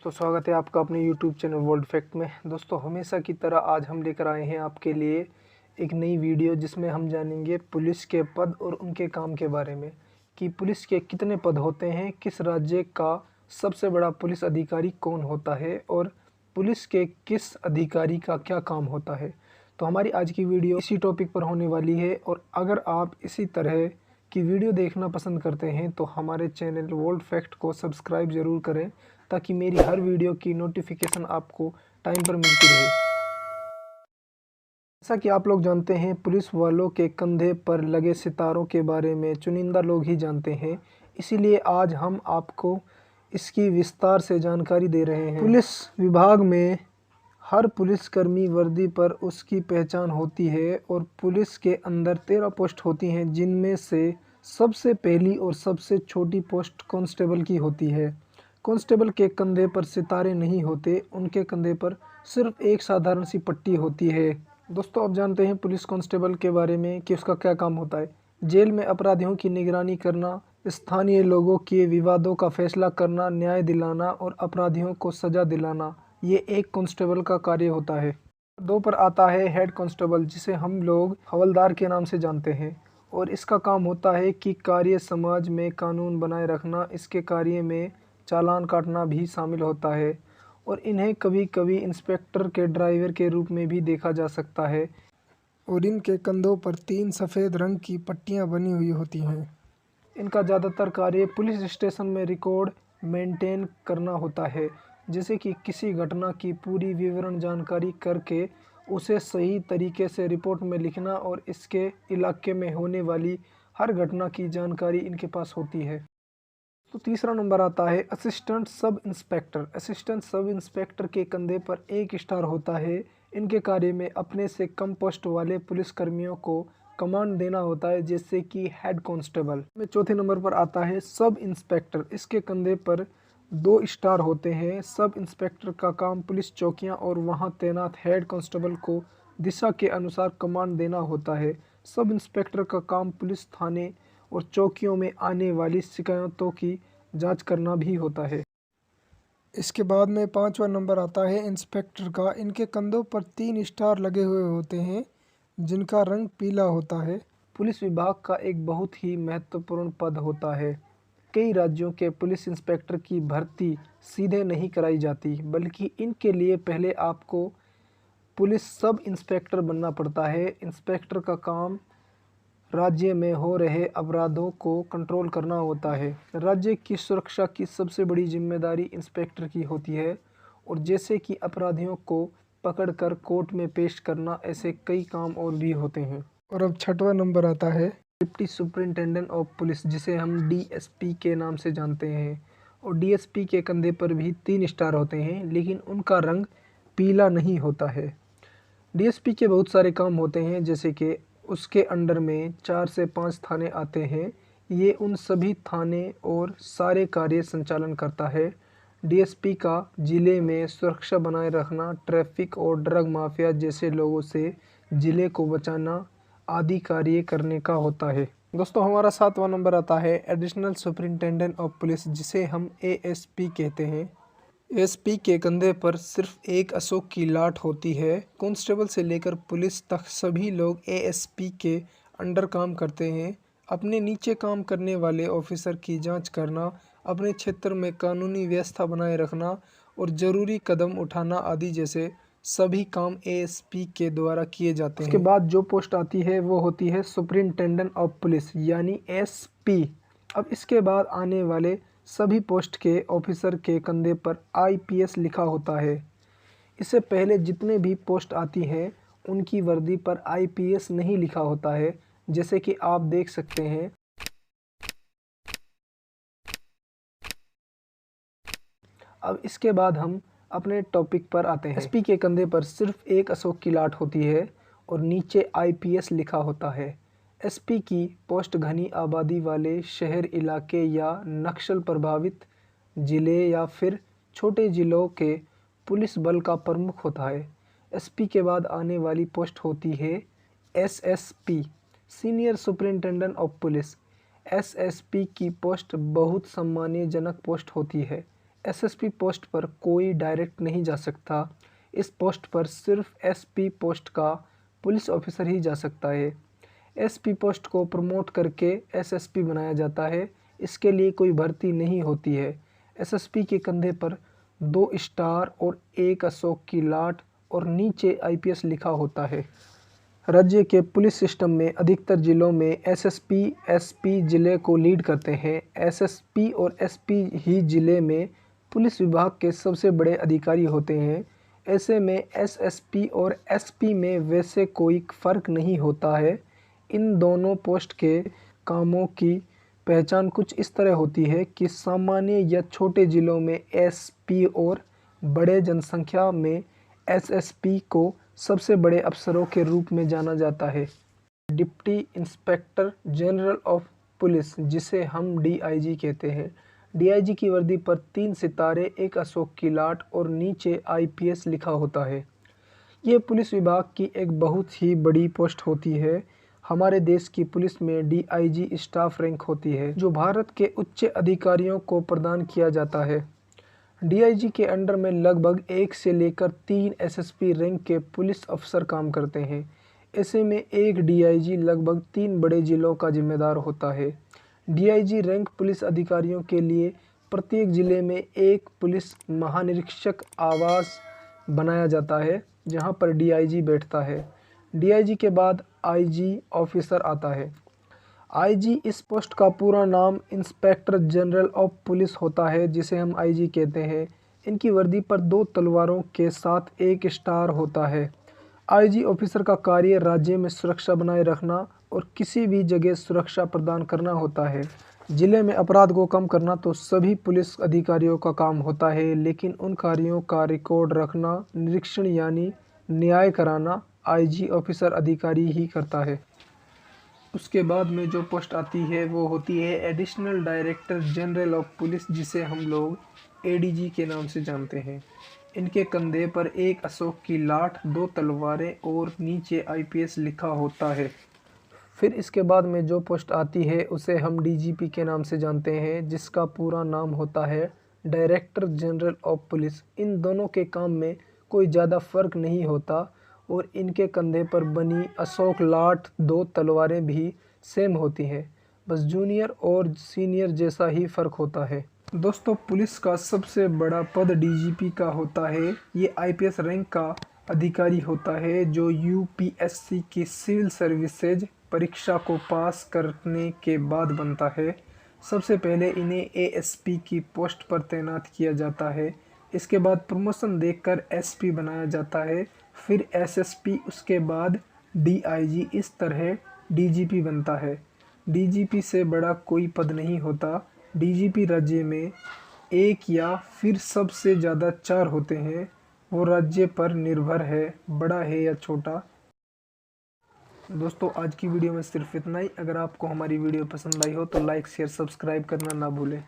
तो स्वागत है आपका अपने YouTube चैनल वर्ल्ड फैक्ट में। दोस्तों, हमेशा की तरह आज हम लेकर आए हैं आपके लिए एक नई वीडियो जिसमें हम जानेंगे पुलिस के पद और उनके काम के बारे में कि पुलिस के कितने पद होते हैं, किस राज्य का सबसे बड़ा पुलिस अधिकारी कौन होता है और पुलिस के किस अधिकारी का क्या काम होता है। तो हमारी आज की वीडियो इसी टॉपिक पर होने वाली है और अगर आप इसी तरह की वीडियो देखना पसंद करते हैं तो हमारे चैनल वर्ल्ड फैक्ट को सब्सक्राइब ज़रूर करें ताकि मेरी हर वीडियो की नोटिफिकेशन आपको टाइम पर मिलती रहे। जैसा कि आप लोग जानते हैं, पुलिस वालों के कंधे पर लगे सितारों के बारे में चुनिंदा लोग ही जानते हैं, इसीलिए आज हम आपको इसकी विस्तार से जानकारी दे रहे हैं। पुलिस विभाग में हर पुलिसकर्मी वर्दी पर उसकी पहचान होती है और पुलिस के अंदर 13 पोस्ट होती हैं, जिनमें से सबसे पहली और सबसे छोटी पोस्ट कांस्टेबल की होती है। कांस्टेबल के कंधे पर सितारे नहीं होते, उनके कंधे पर सिर्फ एक साधारण सी पट्टी होती है। दोस्तों, आप जानते हैं पुलिस कांस्टेबल के बारे में कि उसका क्या काम होता है। जेल में अपराधियों की निगरानी करना, स्थानीय लोगों के विवादों का फैसला करना, न्याय दिलाना और अपराधियों को सजा दिलाना, ये एक कांस्टेबल का कार्य होता है। 2 पर आता है हेड कांस्टेबल, जिसे हम लोग हवलदार के नाम से जानते हैं और इसका काम होता है कि कार्य समाज में कानून बनाए रखना। इसके कार्य में चालान काटना भी शामिल होता है और इन्हें कभी कभी इंस्पेक्टर के ड्राइवर के रूप में भी देखा जा सकता है और इनके कंधों पर 3 सफ़ेद रंग की पट्टियां बनी हुई होती हैं। इनका ज़्यादातर कार्य पुलिस स्टेशन में रिकॉर्ड मेंटेन करना होता है, जैसे कि किसी घटना की पूरी विवरण जानकारी करके उसे सही तरीके से रिपोर्ट में लिखना और इसके इलाके में होने वाली हर घटना की जानकारी इनके पास होती है। तो तीसरा नंबर आता है assistant sub inspector. Assistant sub inspector के कंधे पर 1 स्टार होता है। इनके कार्य में अपने से कम पोस्ट वाले पुलिसकर्मियों को कमांड देना होता है, जैसे कि हेड कांस्टेबल में। चौथे नंबर पर आता है सब इंस्पेक्टर। इसके कंधे पर 2 स्टार होते हैं। सब इंस्पेक्टर का काम पुलिस चौकियां और वहां तैनात हेड कांस्टेबल को दिशा के अनुसार कमांड देना होता है। सब इंस्पेक्टर का काम पुलिस थाने और चौकियों में आने वाली शिकायतों की जांच करना भी होता है। इसके बाद में 5वां नंबर आता है इंस्पेक्टर का। इनके कंधों पर 3 स्टार लगे हुए होते हैं, जिनका रंग पीला होता है। पुलिस विभाग का एक बहुत ही महत्वपूर्ण पद होता है। कई राज्यों के पुलिस इंस्पेक्टर की भर्ती सीधे नहीं कराई जाती, बल्कि इनके लिए पहले आपको पुलिस सब इंस्पेक्टर बनना पड़ता है। इंस्पेक्टर का काम राज्य में हो रहे अपराधों को कंट्रोल करना होता है। राज्य की सुरक्षा की सबसे बड़ी जिम्मेदारी इंस्पेक्टर की होती है और जैसे कि अपराधियों को पकड़कर कोर्ट में पेश करना, ऐसे कई काम और भी होते हैं। और अब 6वां नंबर आता है डिप्टी सुपरिंटेंडेंट ऑफ पुलिस, जिसे हम डीएसपी के नाम से जानते हैं। और डीएसपी के कंधे पर भी 3 स्टार होते हैं, लेकिन उनका रंग पीला नहीं होता है। डीएसपी के बहुत सारे काम होते हैं, जैसे कि उसके अंडर में 4 से 5 थाने आते हैं। ये उन सभी थाने और सारे कार्य संचालन करता है। डीएसपी का ज़िले में सुरक्षा बनाए रखना, ट्रैफिक और ड्रग माफिया जैसे लोगों से ज़िले को बचाना आदि कार्य करने का होता है। दोस्तों, हमारा 7वां नंबर आता है एडिशनल सुपरिंटेंडेंट ऑफ पुलिस, जिसे हम एएसपी कहते हैं। एसपी के कंधे पर सिर्फ एक अशोक की लाठ होती है। कांस्टेबल से लेकर पुलिस तक सभी लोग एएसपी के अंडर काम करते हैं। अपने नीचे काम करने वाले ऑफिसर की जांच करना, अपने क्षेत्र में कानूनी व्यवस्था बनाए रखना और ज़रूरी कदम उठाना आदि जैसे सभी काम एएसपी के द्वारा किए जाते हैं। उसके बाद जो पोस्ट आती है वो होती है सुपरिंटेंडेंट ऑफ पुलिस, यानी एसपी। अब इसके बाद आने वाले सभी पोस्ट के ऑफिसर के कंधे पर आईपीएस लिखा होता है। इससे पहले जितने भी पोस्ट आती हैं उनकी वर्दी पर आईपीएस नहीं लिखा होता है, जैसे कि आप देख सकते हैं। अब इसके बाद हम अपने टॉपिक पर आते हैं। एसपी के कंधे पर सिर्फ एक अशोक की लाठ होती है और नीचे आईपीएस लिखा होता है। एसपी की पोस्ट घनी आबादी वाले शहर इलाके या नक्सल प्रभावित ज़िले या फिर छोटे ज़िलों के पुलिस बल का प्रमुख होता है। एसपी के बाद आने वाली पोस्ट होती है SSP, senior superintendent of police. SSP की पोस्ट बहुत सम्मानजनक पोस्ट होती है। एसएसपी पोस्ट पर कोई डायरेक्ट नहीं जा सकता। इस पोस्ट पर सिर्फ एसपी पोस्ट का पुलिस ऑफिसर ही जा सकता है। एसपी पोस्ट को प्रमोट करके एसएसपी बनाया जाता है। इसके लिए कोई भर्ती नहीं होती है। एसएसपी के कंधे पर 2 स्टार और 1 अशोक की लाट और नीचे आईपीएस लिखा होता है। राज्य के पुलिस सिस्टम में अधिकतर जिलों में एसएसपी, एसपी जिले को लीड करते हैं। एसएसपी और एसपी ही जिले में पुलिस विभाग के सबसे बड़े अधिकारी होते हैं। ऐसे में एसएसपी और एसपी में वैसे कोई फ़र्क नहीं होता है। इन दोनों पोस्ट के कामों की पहचान कुछ इस तरह होती है कि सामान्य या छोटे जिलों में एसपी और बड़े जनसंख्या में एसएसपी को सबसे बड़े अफसरों के रूप में जाना जाता है। Deputy inspector general of police, जिसे हम डीआईजी कहते हैं। डीआईजी की वर्दी पर 3 सितारे, 1 अशोक की लाट और नीचे आईपीएस लिखा होता है। ये पुलिस विभाग की एक बहुत ही बड़ी पोस्ट होती है। हमारे देश की पुलिस में डीआईजी स्टाफ रैंक होती है, जो भारत के उच्च अधिकारियों को प्रदान किया जाता है। डीआईजी के अंडर में लगभग 1 से लेकर 3 एसएसपी रैंक के पुलिस अफसर काम करते हैं। ऐसे में एक डीआईजी लगभग 3 बड़े जिलों का जिम्मेदार होता है। डीआईजी रैंक पुलिस अधिकारियों के लिए प्रत्येक जिले में एक पुलिस महानिरीक्षक आवास बनाया जाता है, जहां पर डीआईजी बैठता है। डीआईजी के बाद आईजी ऑफिसर आता है। आईजी इस पोस्ट का पूरा नाम इंस्पेक्टर जनरल ऑफ पुलिस होता है, जिसे हम आईजी कहते हैं। इनकी वर्दी पर 2 तलवारों के साथ 1 स्टार होता है। आईजी ऑफिसर का कार्य राज्य में सुरक्षा बनाए रखना और किसी भी जगह सुरक्षा प्रदान करना होता है। जिले में अपराध को कम करना तो सभी पुलिस अधिकारियों का काम होता है, लेकिन उन कार्यों का रिकॉर्ड रखना, निरीक्षण यानी न्याय कराना आईजी ऑफिसर अधिकारी ही करता है। उसके बाद में जो पोस्ट आती है वो होती है additional director general of police, जिसे हम लोग एडीजी के नाम से जानते हैं। इनके कंधे पर 1 अशोक की लाठ, 2 तलवारें और नीचे आईपीएस लिखा होता है। फिर इसके बाद में जो पोस्ट आती है उसे हम डीजीपी के नाम से जानते हैं, जिसका पूरा नाम होता है डायरेक्टर जनरल ऑफ पुलिस। इन दोनों के काम में कोई ज़्यादा फ़र्क नहीं होता और इनके कंधे पर बनी अशोक लाठ, 2 तलवारें भी सेम होती हैं, बस जूनियर और सीनियर जैसा ही फ़र्क होता है। दोस्तों, पुलिस का सबसे बड़ा पद डीजीपी का होता है। ये आईपीएस रैंक का अधिकारी होता है, जो यूपीएससी की सिविल सर्विसेज परीक्षा को पास करने के बाद बनता है। सबसे पहले इन्हें एएसपी की पोस्ट पर तैनात किया जाता है। इसके बाद प्रमोशन देकर एसपी बनाया जाता है, फिर एसएसपी, उसके बाद डीआईजी, इस तरह डीजीपी बनता है। डीजीपी से बड़ा कोई पद नहीं होता। डीजीपी राज्य में 1 या फिर सबसे ज़्यादा 4 होते हैं। वो राज्य पर निर्भर है, बड़ा है या छोटा। दोस्तों, आज की वीडियो में सिर्फ इतना ही। अगर आपको हमारी वीडियो पसंद आई हो तो लाइक, शेयर, सब्सक्राइब करना ना भूलें।